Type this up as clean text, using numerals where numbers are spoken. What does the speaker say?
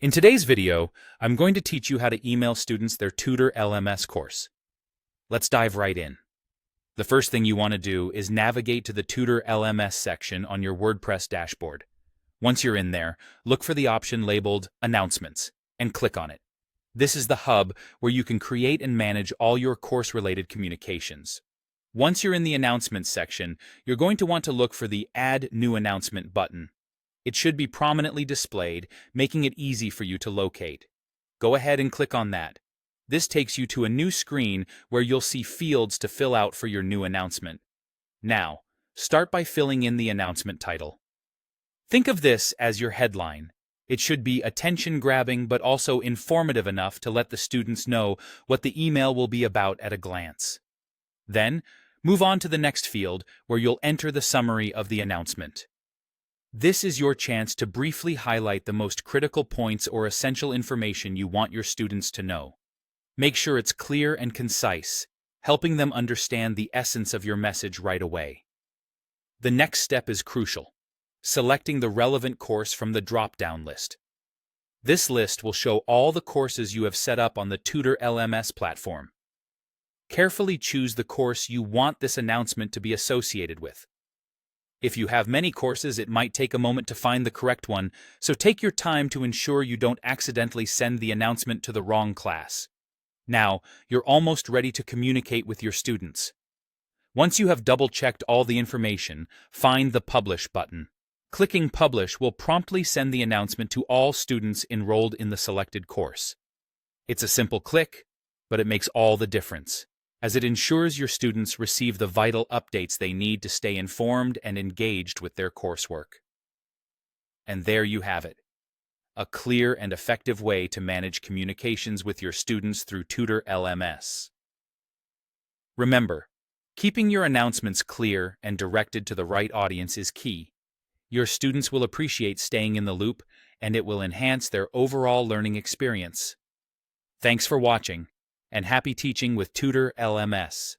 In today's video, I'm going to teach you how to email students their Tutor LMS course. Let's dive right in. The first thing you want to do is navigate to the Tutor LMS section on your WordPress dashboard. Once you're in there, look for the option labeled Announcements and click on it. This is the hub where you can create and manage all your course-related communications. Once you're in the Announcements section, you're going to want to look for the Add New Announcement button. It should be prominently displayed, making it easy for you to locate. Go ahead and click on that. This takes you to a new screen where you'll see fields to fill out for your new announcement. Now, start by filling in the announcement title. Think of this as your headline. It should be attention-grabbing but also informative enough to let the students know what the email will be about at a glance. Then, move on to the next field where you'll enter the summary of the announcement. This is your chance to briefly highlight the most critical points or essential information you want your students to know. Make sure it's clear and concise, helping them understand the essence of your message right away. The next step is crucial: selecting the relevant course from the drop-down list. This list will show all the courses you have set up on the Tutor LMS platform. Carefully choose the course you want this announcement to be associated with. If you have many courses, it might take a moment to find the correct one, so take your time to ensure you don't accidentally send the announcement to the wrong class. Now, you're almost ready to communicate with your students. Once you have double-checked all the information, find the Publish button. Clicking Publish will promptly send the announcement to all students enrolled in the selected course. It's a simple click, but it makes all the difference, as it ensures your students receive the vital updates they need to stay informed and engaged with their coursework. And there you have it, a clear and effective way to manage communications with your students through Tutor LMS. Remember, keeping your announcements clear and directed to the right audience is key. Your students will appreciate staying in the loop, and it will enhance their overall learning experience. Thanks for watching, and happy teaching with Tutor LMS.